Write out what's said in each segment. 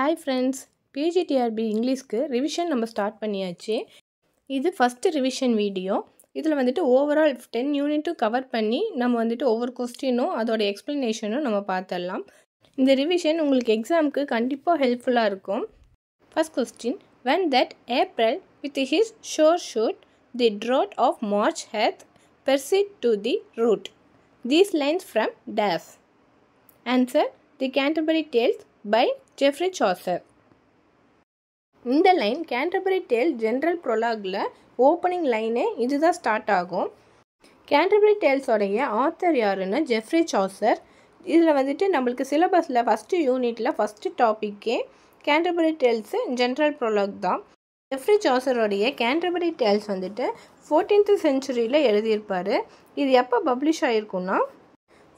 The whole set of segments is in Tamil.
ஹாய் ஃப்ரெண்ட்ஸ், பிஜிடிஆர்பி இங்கிலீஷ்க்கு ரிவிஷன் நம்ம ஸ்டார்ட் பண்ணியாச்சு. இது ஃபஸ்ட்டு ரிவிஷன் வீடியோ. இதில் வந்துட்டு ஓவரால் 10 யூனிட்டும் கவர் பண்ணி நம்ம வந்துட்டு ஒவ்வொரு கொஸ்டினும் அதோட எக்ஸ்ப்ளனேஷனும் நம்ம பார்த்துடலாம். இந்த ரிவிஷன் உங்களுக்கு எக்ஸாமுக்கு கண்டிப்பாக ஹெல்ப்ஃபுல்லாக இருக்கும். First question, when that April with his sure shoot the drought of March hath pursued to the root. These lines from Dash. Answer, The Canterbury Tales by Geoffrey Chaucer. இந்த லைன் கேன்டர்பரி டேல் ஜென்ரல் ப்ரொலாகில் ஓப்பனிங் லைனே இதுதான் ஸ்டார்ட் ஆகும். கேன்டர்பரி டேல்ஸோடைய ஆத்தர் யாருன்னா ஜெஃப்ரி சாசர். இதில் வந்துட்டு நம்மளுக்கு சிலபஸில் ஃபஸ்ட்டு யூனிட்டில் ஃபஸ்ட்டு டாப்பிக்கே கேன்டர்பரி டேல்ஸு ஜென்ரல் ப்ரொலாக் தான். ஜெஃப்ரி சாசரோடைய கேன்டர்பரி டேல்ஸ் வந்துட்டு 14th செஞ்சுரியில் எழுதியிருப்பார். இது எப்போ பப்ளிஷ் ஆகிருக்குன்னா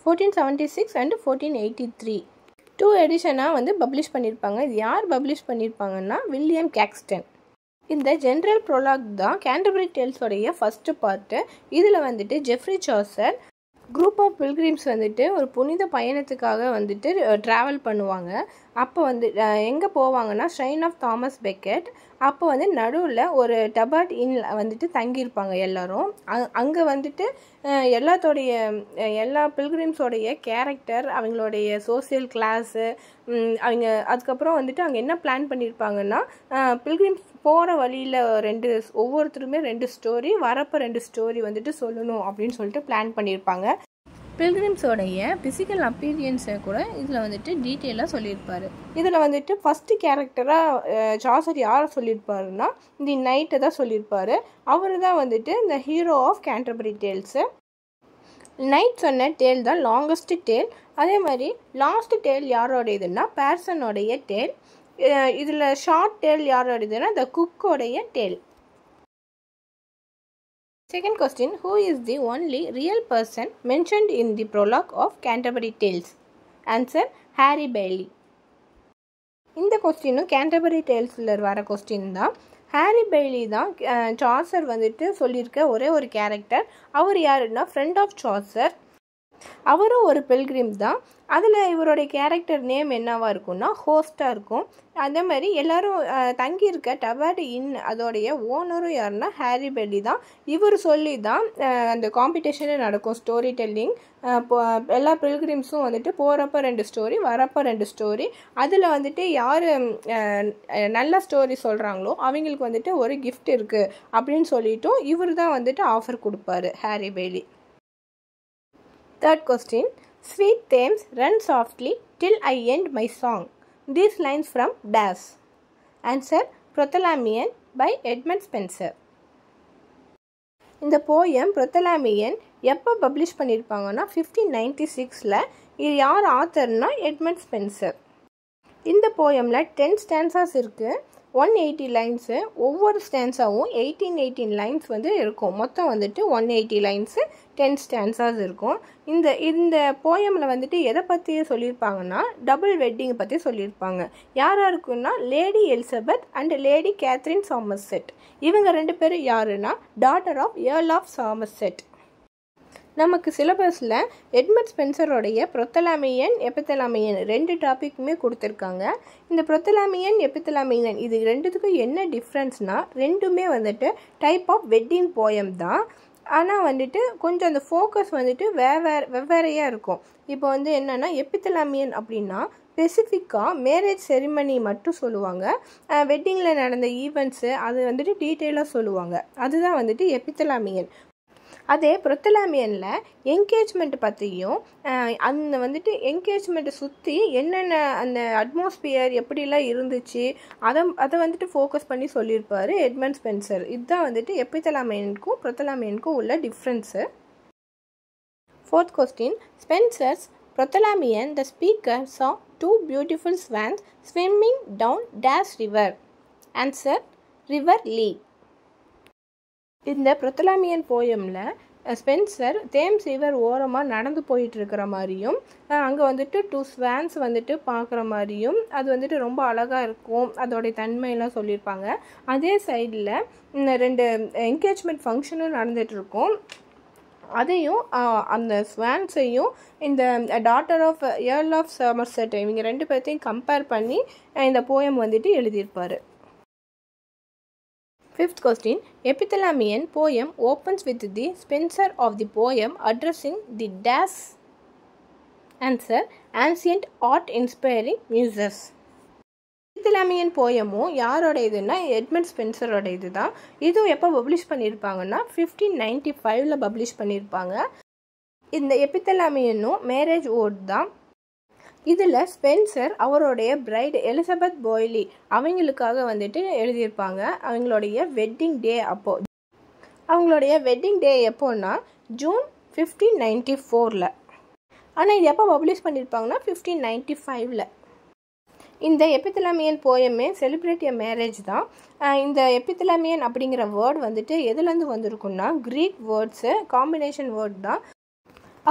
1476 அண்ட் 1483 2 எடிஷனாக வந்து பப்ளிஷ் பண்ணியிருப்பாங்க. இது யார் பப்ளிஷ் பண்ணியிருப்பாங்கன்னா வில்லியம் கேக்ஸ்டன். இந்த ஜென்ரல் ப்ரொலாக் தான் கேன்டர்பரி டேல்ஸோடைய ஃபஸ்ட்டு பார்ட்டு. இதில் வந்துட்டு Geoffrey Chaucer group of pilgrims வந்துட்டு ஒரு புனித பயணத்துக்காக வந்துட்டு ட்ராவல் பண்ணுவாங்க. அப்போ வந்து எங்கே போவாங்கன்னா ஷ்ரைன் ஆஃப் தாமஸ் பெக்கெட். அப்போ வந்து நடுவில் ஒரு டபர்ட் இன் வந்துட்டு தங்கியிருப்பாங்க எல்லோரும். அங்கே வந்துட்டு எல்லா பில்கிரிம்ஸோடைய கேரக்டர், அவங்களுடைய சோசியல் கிளாஸு, அவங்க அதுக்கப்புறம் வந்துட்டு அங்கே என்ன பிளான் பண்ணியிருப்பாங்கன்னா பில்கிரிம்ஸ் போகிற வழியில் ஒவ்வொருத்தருமே 2 ஸ்டோரி, வரப்போ 2 ஸ்டோரி வந்துட்டு சொல்லணும் அப்படின்னு சொல்லிட்டு பிளான் பண்ணியிருப்பாங்க. பில்கிரிம்ஸோடைய ஃபிசிக்கல் அப்பீரியன்ஸை கூட இதில் வந்துட்டு டீட்டெயிலாக சொல்லியிருப்பார். இதில் வந்துட்டு ஃபஸ்ட்டு கேரக்டராக சாசர் யாரை சொல்லியிருப்பாருன்னா தி நைட்டை தான் சொல்லியிருப்பார். அவர் தான் வந்துட்டு இந்த hero of Canterbury tales. Knight சொன்ன டேல் தான் லாங்கஸ்ட் டேல். அதே மாதிரி லாஸ்ட் டேல் யாரோடையதுன்னா பேர்சனோடைய டேல். இதில் ஷார்ட் டேல் யாரோடையதுன்னா த குக்கோடைய tale. Second question, who is the only real person mentioned in the prologue of Canterbury Tales? Answer, Harry Bailey. இந்த கொஸ்டினும் கேன்டர்பரி டேல்ஸில் வர கொஸ்டின் தான். ஹாரி பெய்லி தான் சாசர் வந்துட்டு சொல்லியிருக்க ஒரே ஒரு கேரக்டர். அவர் யாருன்னா ஃப்ரெண்ட் ஆஃப் சாசர். அவரும் ஒரு பில்கிரிம் தான். அதில் இவருடைய கேரக்டர் நேம் என்னவாக இருக்கும்னா ஹோஸ்ட்டாக இருக்கும். அதே மாதிரி எல்லோரும் தங்கியிருக்க டபர்ட் இன் அதோடைய ஓனரும் யாருன்னா ஹாரி பெய்லி தான். இவர் சொல்லி தான் அந்த காம்படிஷனே நடக்கும், ஸ்டோரி டெல்லிங். எல்லா பில்கிரிம்ஸும் வந்துட்டு போகிறப்ப 2 ஸ்டோரி, வரப்போ 2 ஸ்டோரி. அதில் வந்துட்டு யார் நல்ல ஸ்டோரி சொல்கிறாங்களோ அவங்களுக்கு வந்துட்டு ஒரு கிஃப்ட் இருக்குது அப்படின்னு சொல்லிட்டும் இவர் தான் வந்துட்டு ஆஃபர் கொடுப்பாரு, Harry Bailey. Third question, Sweet Thames, run softly till I end my song. These lines from Dash. Answer, Prothalaamian by Edmund Spenser. இந்த போயம் ப்ரொத்தலாமியன் எப்போ பப்ளிஷ் பண்ணியிருப்பாங்கன்னா 1596. இது யார் ஆத்தர்னா எட்மண்ட் ஸ்பென்சர். இந்த போயமில் 10 ஸ்டான்சாஸ் இருக்குது, 180 லைன்ஸு. ஒவ்வொரு ஸ்டான்ஸாவும் 18 லைன்ஸ் வந்து இருக்கும். மொத்தம் வந்துட்டு 180 லைன்ஸு, 10 ஸ்டான்சாஸ் இருக்கும். இந்த போயமில் வந்துட்டு எதை பற்றி சொல்லியிருப்பாங்கன்னா டபுள் வெட்டிங்கை பற்றி சொல்லியிருப்பாங்க. யாருக்குன்னா lady Elizabeth and lady Catherine Somerset. இவங்க 2 பேரும் யாருன்னா daughter of earl of Somerset. நமக்கு சிலபஸில் எட்மண்ட் ஸ்பென்சரோடைய ப்ரொத்தலாமியன், எபித்தலாமியன் 2 டாப்பிக்குமே கொடுத்துருக்காங்க. இந்த ப்ரொத்தலாமியன், எபித்தலாமியன் இது 2த்துக்கும் என்ன டிஃப்ரென்ஸ்னால் ரெண்டுமே வந்துட்டு டைப் ஆஃப் வெட்டிங் போயம் தான். ஆனால் வந்துட்டு கொஞ்சம் அந்த ஃபோக்கஸ் வந்துட்டு வெவ்வேறையாக இருக்கும். இப்போ வந்து என்னென்னா எபித்தலாமியன் அப்படின்னா ஸ்பெசிஃபிக்காக மேரேஜ் செரிமனி மட்டும் சொல்லுவாங்க. வெட்டிங்கில் நடந்த ஈவெண்ட்ஸு அது வந்துட்டு டீட்டெயிலாக சொல்லுவாங்க. அதுதான் வந்துட்டு எபித்தலாமியன். அதே ப்ரொத்தலாமியனில் என்கேஜ்மெண்ட் பற்றியும் அந்த வந்துட்டு என்கேஜ்மெண்ட்டை சுற்றி என்னென்ன அந்த அட்மாஸ்பியர் எப்படிலாம் இருந்துச்சு அதை வந்துட்டு ஃபோக்கஸ் பண்ணி சொல்லியிருப்பார் எட்மண்ட் ஸ்பென்சர். இதுதான் வந்துட்டு எபித்தலாமியனுக்கும் ப்ரொத்தலாமியனுக்கும் உள்ள difference. Fourth question, Spenser's Prothalaamian, the speaker saw 2 beautiful swans swimming down Dash river. Answer, River Lee. இந்த ப்ரொத்தலாமியன் போயமில் ஸ்பென்சர் தேம்ஸ் ரிவர் ஓரமாக நடந்து போயிட்டுருக்கிற மாதிரியும் அங்கே வந்துட்டு 2 ஸ்வான்ஸ் வந்துட்டு பார்க்குற மாதிரியும் அது வந்துட்டு ரொம்ப அழகாக இருக்கும், அதோடைய தன்மையெல்லாம் சொல்லியிருப்பாங்க. அதே சைடில் 2 என்கேஜ்மெண்ட் ஃபங்க்ஷனும் நடந்துகிட்ருக்கும். அதையும் அந்த ஸ்வான்ஸையும் இந்த daughter of earl of Somerset இவங்க 2 பேர்த்தையும் கம்பேர் பண்ணி இந்த போயம் வந்துட்டு எழுதியிருப்பார். 5th question. Epithalamian poem opens with the Spenser of the poem addressing the dash. Answer. Ancient art inspiring muses. எபித்தலாமியன் போயமும் யாரோட இதுன்னா எட்மண்ட் ஸ்பென்சரோட இது தான். இதுவும் எப்போ பப்ளிஷ் பண்ணியிருப்பாங்கன்னா 1595 பப்ளிஷ் பண்ணியிருப்பாங்க. இந்த எபித்தலாமியனும் மேரேஜ் ஓட் தான். இதில் ஸ்பென்சர் அவருடைய பிரைட் எலிசபெத் பாய்லி அவங்களுக்காக வந்துட்டு எழுதியிருப்பாங்க. அவங்களுடைய வெட்டிங் டே அப்போ. அவங்களுடைய வெட்டிங் டே எப்போன்னா ஜூன் 1594. ஆனால் இது எப்போ பப்ளிஷ் பண்ணியிருப்பாங்கன்னா 1595. இந்த எபித்தலாமியன் போயமே செலிப்ரேட் எ மேரேஜ் தான். இந்த எபித்தலாமியன் அப்படிங்கிற வேர்ட் வந்துட்டு எதுலேருந்து வந்திருக்குன்னா க்ரீக் வேர்ட்ஸு காம்பினேஷன் வேர்ட் தான்.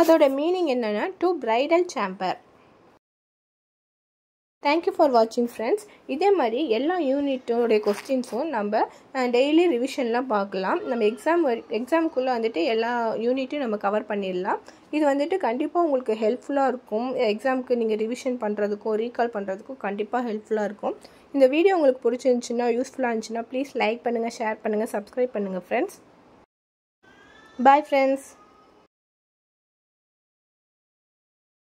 அதோட மீனிங் என்னென்னா to bridal sambar. Thank you for வாட்சிங் ஃப்ரெண்ட்ஸ். இதே மாதிரி எல்லா யூனிட்டோடைய கொஸ்டின்ஸும் நம்ம டெய்லி ரிவிஷன்லாம் பார்க்கலாம். நம்ம எக்ஸாமுக்குள்ளே வந்துட்டு எல்லா யூனிட்டையும் நம்ம கவர் பண்ணிடலாம். இது வந்துட்டு கண்டிப்பாக உங்களுக்கு ஹெல்ப்ஃபுல்லாக இருக்கும். எக்ஸாமுக்கு நீங்கள் ரிவிஷன் பண்ணுறதுக்கும் ரீகால் பண்ணுறதுக்கும் கண்டிப்பாக ஹெல்ப்ஃபுல்லாக இருக்கும். இந்த வீடியோ உங்களுக்கு பிடிச்சிருந்துச்சுன்னா யூஸ்ஃபுல்லாக இருந்துச்சுன்னா ப்ளீஸ் லைக் பண்ணுங்கள், ஷேர் பண்ணுங்கள், சப்ஸ்கிரைப் பண்ணுங்கள் ஃப்ரெண்ட்ஸ். Bye friends.